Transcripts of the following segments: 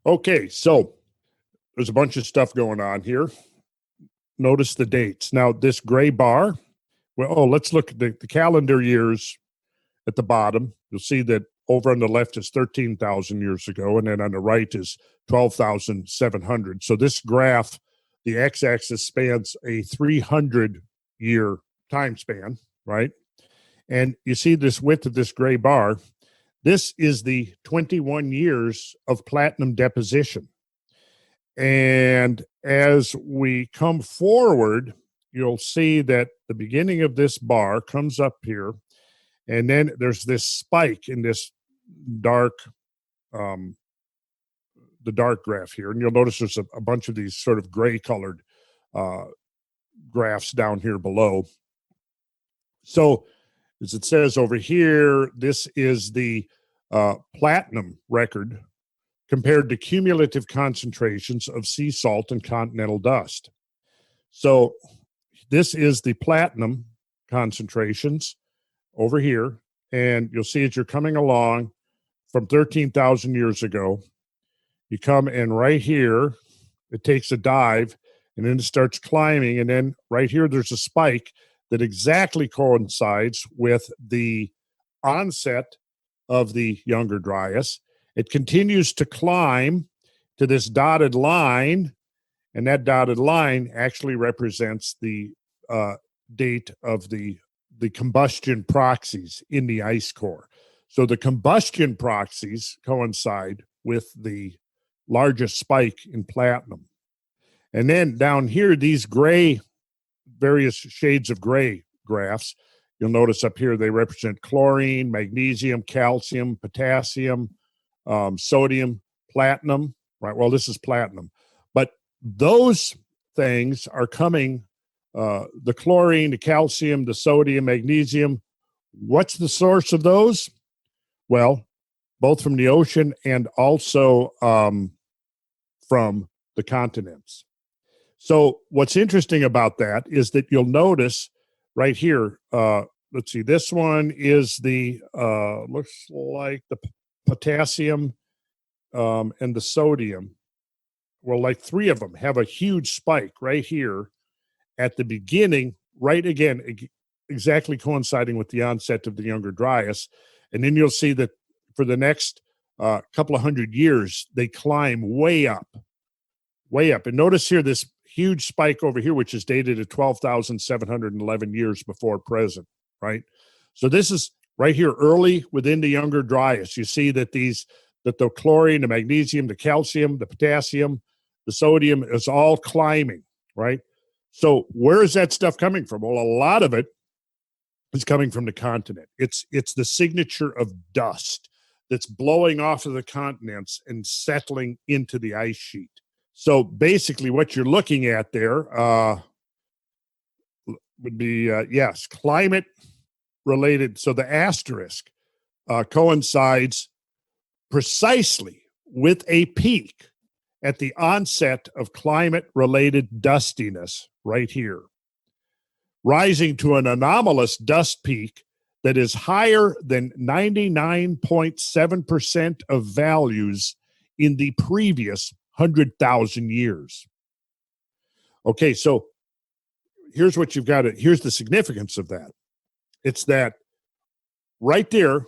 Okay, so there's a bunch of stuff going on here. Notice the dates. Now, this gray bar, let's look at the calendar years at the bottom. You'll see that over on the left is 13,000 years ago, and then on the right is 12,700. So this graph, the x-axis spans a 300-year time span, right? And you see this width of this gray bar. This is the 21 years of platinum deposition. And as we come forward, you'll see that the beginning of this bar comes up here, and then there's this spike in this dark, the dark graph here. And you'll notice there's a bunch of these sort of gray colored graphs down here below. So as it says over here, this is the platinum record compared to cumulative concentrations of sea salt and continental dust. So this is the platinum concentrations over here. And you'll see as you're coming along from 13,000 years ago, you come in right here, it takes a dive, and then it starts climbing. And then right here, there's a spike that exactly coincides with the onset of the Younger Dryas. It continues to climb to this dotted line, and that dotted line actually represents the date of the combustion proxies in the ice core. So the combustion proxies coincide with the largest spike in platinum. And then down here, these gray, various shades of gray graphs, you'll notice up here they represent chlorine, magnesium, calcium, potassium, sodium, platinum, right? Well, this is platinum. But those things are coming, the chlorine, the calcium, the sodium, magnesium. What's the source of those? Well, both from the ocean and also from the continents. So what's interesting about that is that you'll notice right here, let's see, this one is the, looks like the potassium and the sodium. Well, like three of them have a huge spike right here at the beginning, right again, exactly coinciding with the onset of the Younger Dryas. And then you'll see that for the next couple of hundred years, they climb way up. And notice here this huge spike over here, which is dated at 12,711 years before present, right? So this is right here early within the Younger Dryas. You see that that the chlorine, the magnesium, the calcium, the potassium, the sodium is all climbing, right? So where is that stuff coming from? Well, a lot of it is coming from the continent. It's the signature of dust that's blowing off of the continents and settling into the ice sheet. So basically what you're looking at there would be, yes, climate related. So the asterisk coincides precisely with a peak at the onset of climate related dustiness right here, rising to an anomalous dust peak that is higher than 99.7% of values in the previous 100,000 years. Okay, so here's what you've got. Here's the significance of that. It's that right there,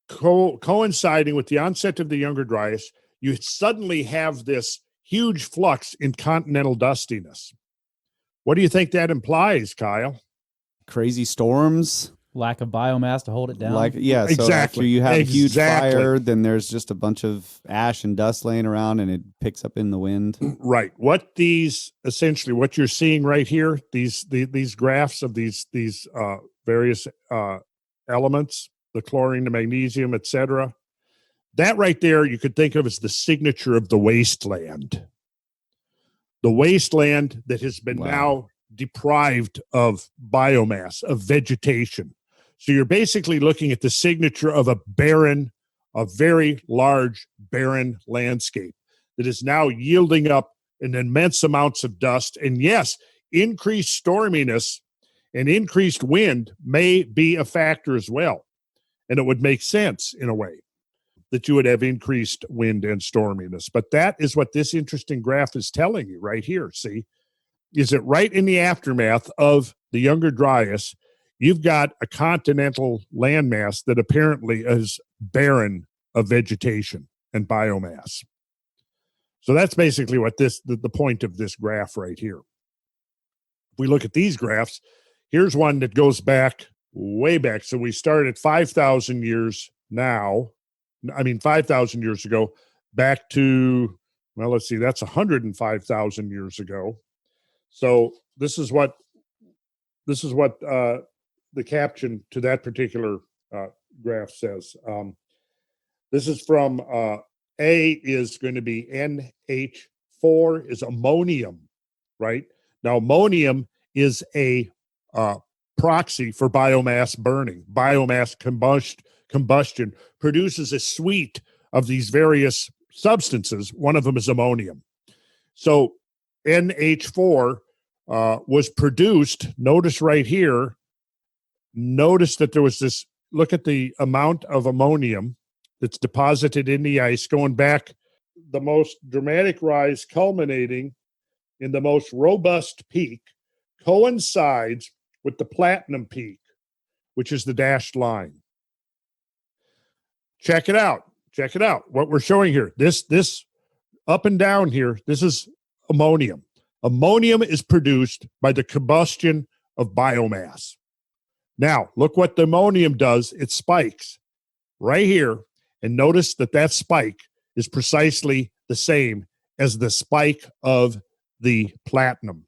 coinciding with the onset of the Younger Dryas, you suddenly have this huge flux in continental dustiness. What do you think that implies, Kyle? Crazy storms. Lack of biomass to hold it down. So exactly. After you have a huge fire, then there's just a bunch of ash and dust laying around and it picks up in the wind. Right. What you're seeing right here, these graphs of these various elements, the chlorine, the magnesium, etc., that right there you could think of as the signature of the wasteland. The wasteland that has been now deprived of biomass, of vegetation. So you're basically looking at the signature of a very large, barren landscape that is now yielding up an immense amounts of dust. And yes, increased storminess and increased wind may be a factor as well. And it would make sense in a way. that you would have increased wind and storminess. But that is what this interesting graph is telling you right here. See, is it right in the aftermath of the Younger Dryas? You've got a continental landmass that apparently is barren of vegetation and biomass. So that's basically what the point of this graph right here. If we look at these graphs, here's one that goes back way back. So we start at 5,000 years now. 5,000 years ago, back to, well, let's see, that's 105,000 years ago. So this is what the caption to that particular graph says. This is from A is going to be NH4 is ammonium, right? Now, ammonium is a proxy for biomass burning. Biomass combustion produces a suite of these various substances. One of them is ammonium. So NH4 was produced. Notice right here, notice that there was this, look at the amount of ammonium that's deposited in the ice going back, the most dramatic rise culminating in the most robust peak coincides with the platinum peak, which is the dashed line. Check it out. Check it out. What we're showing here, this up and down here, this is ammonium. Ammonium is produced by the combustion of biomass. Now, look what the ammonium does. It spikes right here. And notice that spike is precisely the same as the spike of the platinum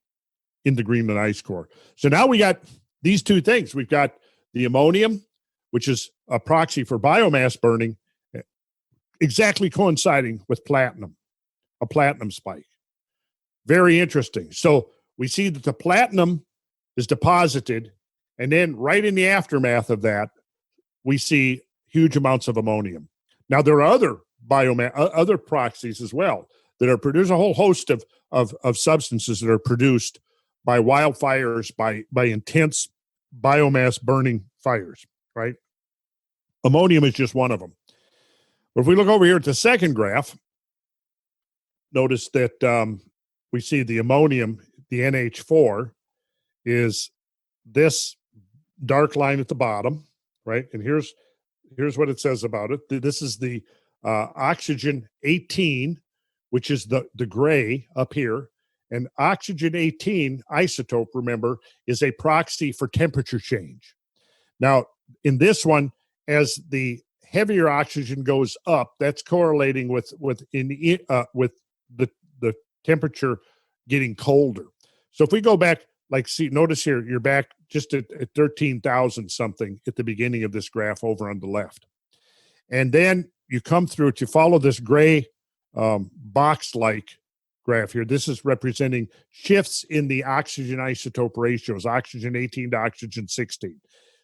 in the Greenland ice core. So now we got these two things. We've got the ammonium, which is a proxy for biomass burning, exactly coinciding with platinum, a platinum spike. Very interesting. So we see that the platinum is deposited, and then right in the aftermath of that, we see huge amounts of ammonium. Now, there are other proxies as well that are produced, a whole host of substances that are produced by wildfires, by intense biomass burning fires, right? Ammonium is just one of them. But if we look over here at the second graph, notice that we see the ammonium, the NH4, is this dark line at the bottom, right? And here's what it says about it. This is the oxygen 18, which is the gray up here. And oxygen 18 isotope, remember, is a proxy for temperature change. Now, in this one, as the heavier oxygen goes up, that's correlating with the temperature getting colder. So if we go back, notice here, you're back just at 13,000 something at the beginning of this graph over on the left. And then you come through to follow this gray box-like graph here. This is representing shifts in the oxygen isotope ratios, oxygen 18 to oxygen 16.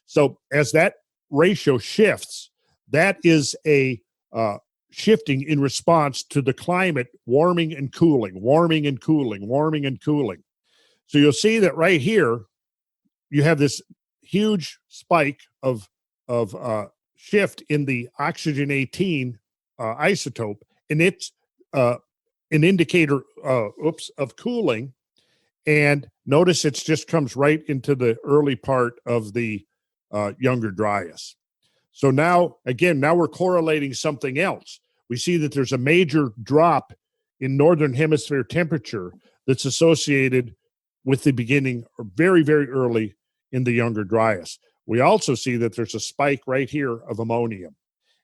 So as that ratio shifts, that is a shifting in response to the climate warming and cooling, warming and cooling, warming and cooling. So you'll see that right here, you have this huge spike of shift in the oxygen 18 isotope, and it's an indicator of cooling. And notice it just comes right into the early part of the Younger Dryas. So now we're correlating something else. We see that there's a major drop in northern hemisphere temperature that's associated with the beginning, or very, very early in the Younger Dryas. We also see that there's a spike right here of ammonium.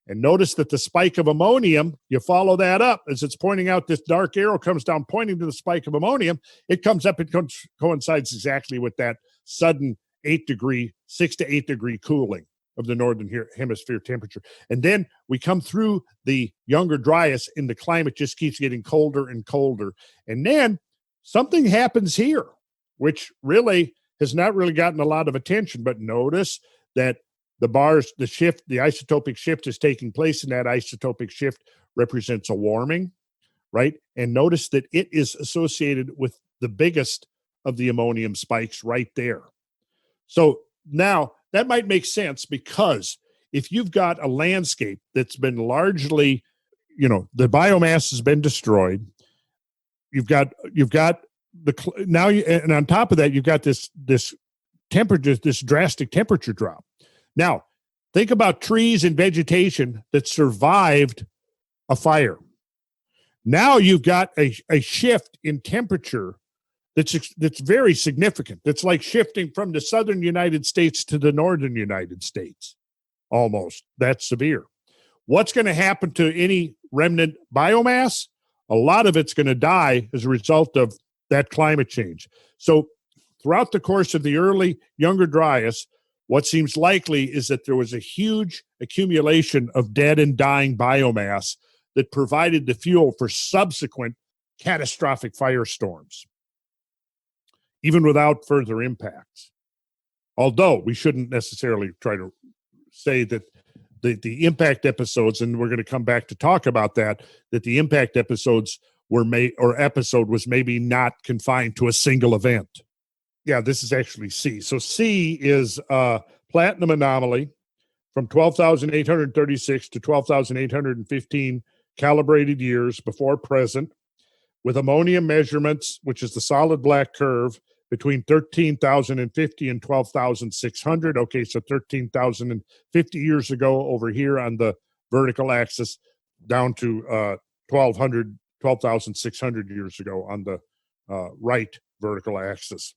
And notice that the spike of ammonium, you follow that up as it's pointing out, this dark arrow comes down pointing to the spike of ammonium. It comes up, it coincides exactly with that sudden 6 to 8 degree cooling of the northern hemisphere temperature. And then we come through the Younger Dryas, and the climate just keeps getting colder and colder. And then something happens here, which really has not really gotten a lot of attention. But notice that the isotopic shift is taking place, and that isotopic shift represents a warming, right? And notice that it is associated with the biggest of the ammonium spikes right there. So now that might make sense, because if you've got a landscape that's been largely, the biomass has been destroyed, you've got and on top of that, you've got this temperature, this drastic temperature drop. Now, think about trees and vegetation that survived a fire. Now you've got a shift in temperature that's very significant. That's like shifting from the southern United States to the northern United States, almost. That's severe. What's going to happen to any remnant biomass? A lot of it's going to die as a result of that climate change. So throughout the course of the early Younger Dryas, what seems likely is that there was a huge accumulation of dead and dying biomass that provided the fuel for subsequent catastrophic firestorms, even without further impacts. Although we shouldn't necessarily try to say that the impact episodes, and we're going to come back to talk about that the impact episodes episode was maybe not confined to a single event. Yeah, this is actually C. So C is platinum anomaly from 12,836 to 12,815 calibrated years before present, with ammonium measurements, which is the solid black curve, between 13,050 and 12,600. Okay, so 13,050 years ago over here on the vertical axis, down to 12,600 years ago on the right vertical axis.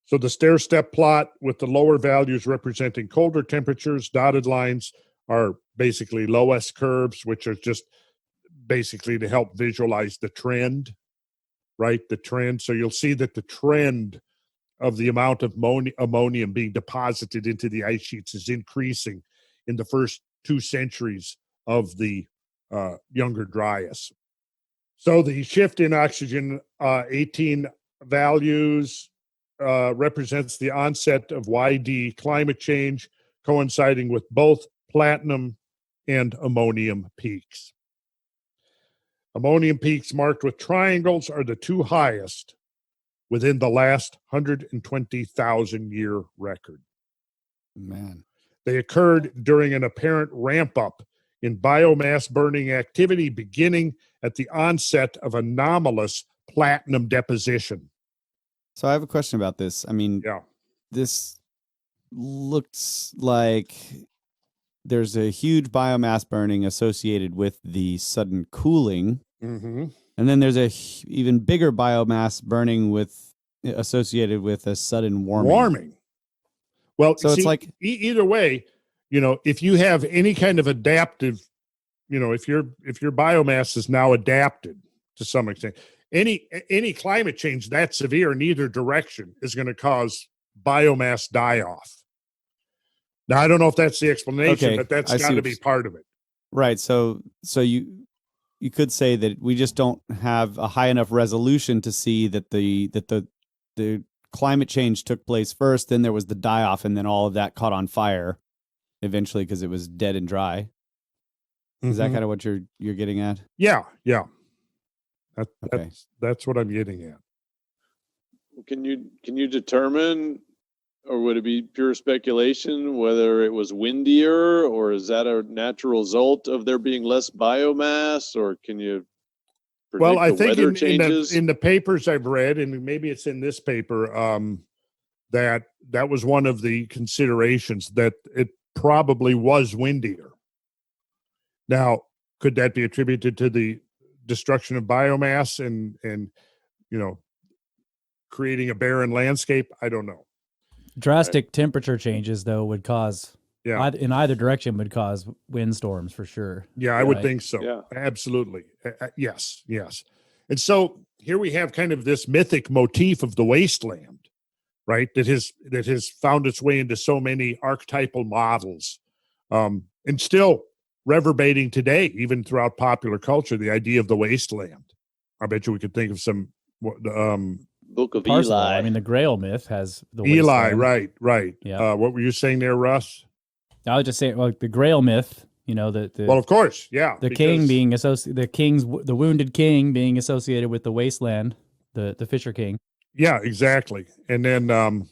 So the stair-step plot with the lower values representing colder temperatures, dotted lines are basically low S curves, which are just basically to help visualize the trend, right? The trend. So you'll see that the trend of the amount of ammonium being deposited into the ice sheets is increasing in the first 2 centuries of the Younger Dryas. So the shift in oxygen 18 values represents the onset of YD climate change, coinciding with both platinum and ammonium peaks. Ammonium peaks marked with triangles are the 2 highest within the last 120,000 year record. Man. They occurred during an apparent ramp up in biomass burning activity beginning at the onset of anomalous platinum deposition. So I have a question about this. I mean, this looks like there's a huge biomass burning associated with the sudden cooling. Mm-hmm. And then there's a even bigger biomass burning associated with a sudden warming. Well, so it's like either way, if you have any kind of adaptive, if your biomass is now adapted to some extent, any climate change that severe in either direction is going to cause biomass die off. Now, I don't know if that's the explanation, but that's got to be part of it. Right. So you could say that we just don't have a high enough resolution to see that the climate change took place first, then there was the die off, and then all of that caught on fire eventually because it was dead and dry. Is that kind of what you're getting at? Yeah. That's what I'm getting at. Can you determine, or would it be pure speculation, whether it was windier, or is that a natural result of there being less biomass, or can you predict I think weather changes? in the papers I've read, and maybe it's in this paper, that was one of the considerations, that it probably was windier. Now, could that be attributed to the destruction of biomass and creating a barren landscape? I don't know. Drastic temperature changes, though, would cause in either direction would cause windstorms for sure. Yeah, I would think so. Yeah. Absolutely. Yes. And so here we have kind of this mythic motif of the wasteland, right? That has found its way into so many archetypal models, and still reverberating today, even throughout popular culture, the idea of the wasteland. I bet you we could think of some Book of Parsifal. Eli. I mean, the Grail myth has the Eli, wasteland. right. Yeah. What were you saying there, Russ? I was just saying, like the Grail myth. Well, of course, yeah. The king being associated, the wounded king being associated with the wasteland, the Fisher King. Yeah, exactly. And then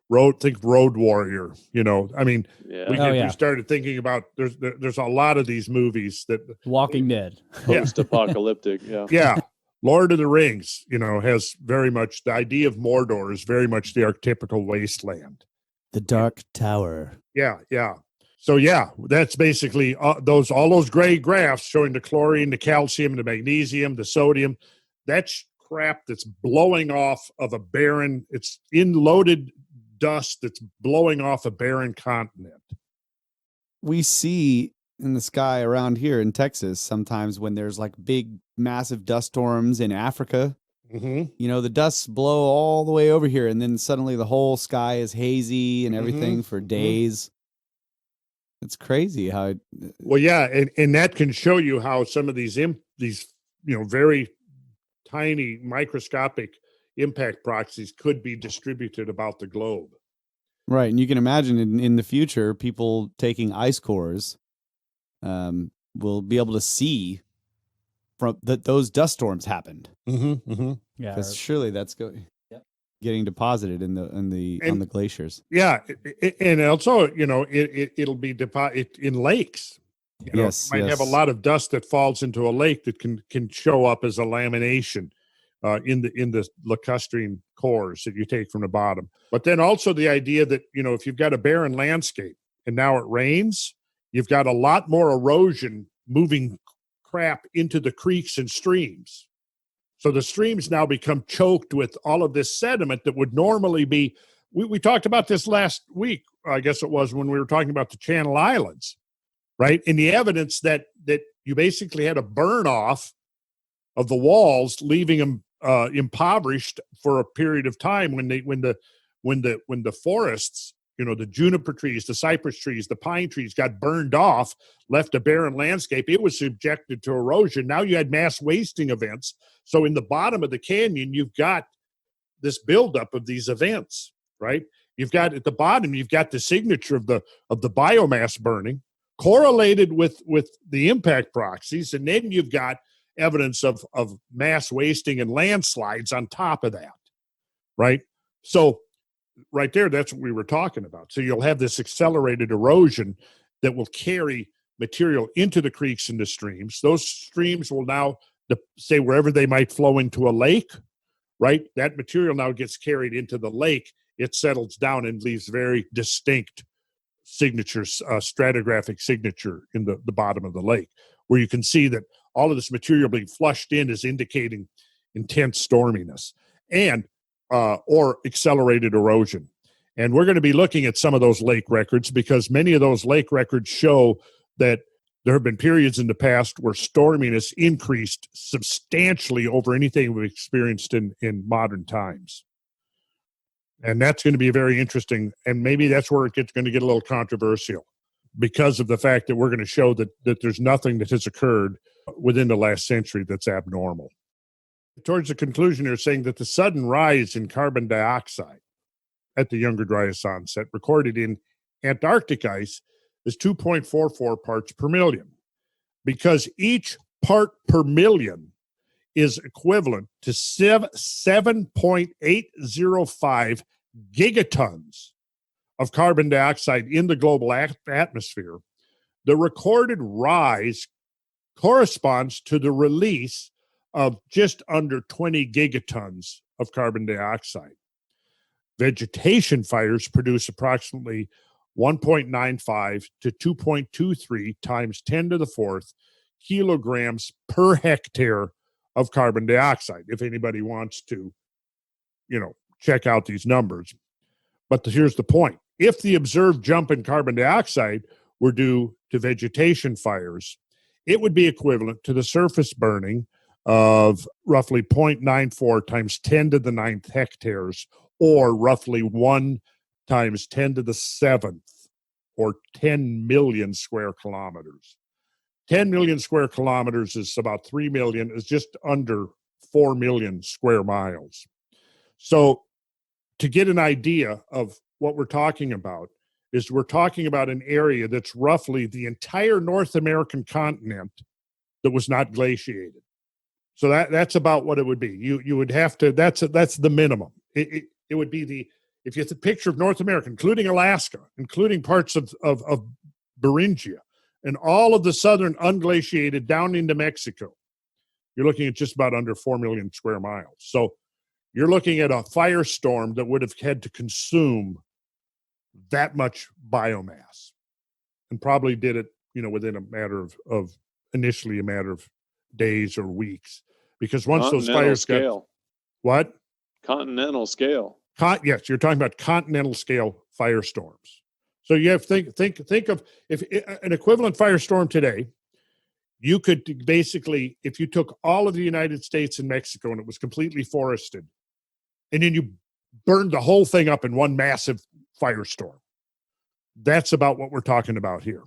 Road Warrior. I mean, Yeah. we started thinking about there's a lot of these movies that Walking Dead. Post-apocalyptic. Yeah. yeah. Lord of the Rings, has very much the idea of Mordor is very much the archetypical wasteland. The Dark Tower. Yeah, yeah. So yeah, that's basically all those gray graphs showing the chlorine, the calcium, the magnesium, the sodium. That's crap that's blowing off of a barren. It's loaded dust that's blowing off a barren continent. We see in the sky around here in Texas sometimes when there's like big, massive dust storms in Africa. Mm-hmm. The dusts blow all the way over here, and then suddenly the whole sky is hazy and everything for days. It's crazy how. Well, yeah, and that can show you how some of these very tiny microscopic impact proxies could be distributed about the globe. Right, and you can imagine in the future, people taking ice cores will be able to see from that those dust storms happened. Mm-hmm, mm-hmm. Yeah, because surely that's getting deposited on the glaciers. Yeah, and also it'll be deposited in lakes. Might have a lot of dust that falls into a lake that can show up as a lamination in the lacustrine cores that you take from the bottom. But then also the idea that if you've got a barren landscape and now it rains, you've got a lot more erosion moving crap into the creeks and streams. So the streams now become choked with all of this sediment that would normally be. We talked about this last week, I guess it was, when we were talking about the Channel Islands, right? And the evidence that you basically had a burn off of the walls, leaving them impoverished for a period of time when the forests, the juniper trees, the cypress trees, the pine trees got burned off, left a barren landscape. It was subjected to erosion. Now you had mass wasting events. So in the bottom of the canyon, you've got this buildup of these events, right? You've got at the bottom, you've got the signature of the biomass burning correlated with the impact proxies. And then you've got evidence of mass wasting and landslides on top of that, right? So right there, that's what we were talking about. So you'll have this accelerated erosion that will carry material into the creeks and the streams. Those streams will now, say wherever they might flow into a lake, right? That material now gets carried into the lake. It settles down and leaves very distinct signatures, stratigraphic signature in the bottom of the lake, where you can see that all of this material being flushed in is indicating intense storminess and or accelerated erosion. And we're going to be looking at some of those lake records because many of those lake records show that there have been periods in the past where storminess increased substantially over anything we've experienced in modern times. And that's going to be very interesting. And maybe that's where it's going to get a little controversial because of the fact that we're going to show that there's nothing that has occurred within the last century that's abnormal. Towards the conclusion, they're saying that the sudden rise in carbon dioxide at the Younger Dryas onset recorded in Antarctic ice is 2.44 parts per million, because each part per million is equivalent to 7.805 gigatons of carbon dioxide in the global atmosphere. The recorded rise corresponds to the release of just under 20 gigatons of carbon dioxide. Vegetation fires produce approximately 1.95 to 2.23 times 10 to the fourth kilograms per hectare of carbon dioxide, if anybody wants to, check out these numbers. But here's the point. If the observed jump in carbon dioxide were due to vegetation fires, it would be equivalent to the surface burning of roughly 0.94 times 10 to the ninth hectares, or roughly 1 times 10 to the seventh, or 10 million square kilometers. 10 million square kilometers is about 3 million, is just under 4 million square miles. So to get an idea of what we're talking about, is we're talking about an area that's roughly the entire North American continent that was not glaciated. So that's about what it would be. You would have to, that's the minimum. It would be if you have a picture of North America, including Alaska, including parts of Beringia, and all of the southern unglaciated down into Mexico, you're looking at just about under 4 million square miles. So you're looking at a firestorm that would have had to consume that much biomass, and probably did it, within a matter of initially a matter of days or weeks, because once those fires got what? Continental scale. Yes, you're talking about continental scale firestorms. So you have think of if an equivalent firestorm today, you could basically, if you took all of the United States and Mexico and it was completely forested, and then you burned the whole thing up in one massive firestorm. That's about what we're talking about here.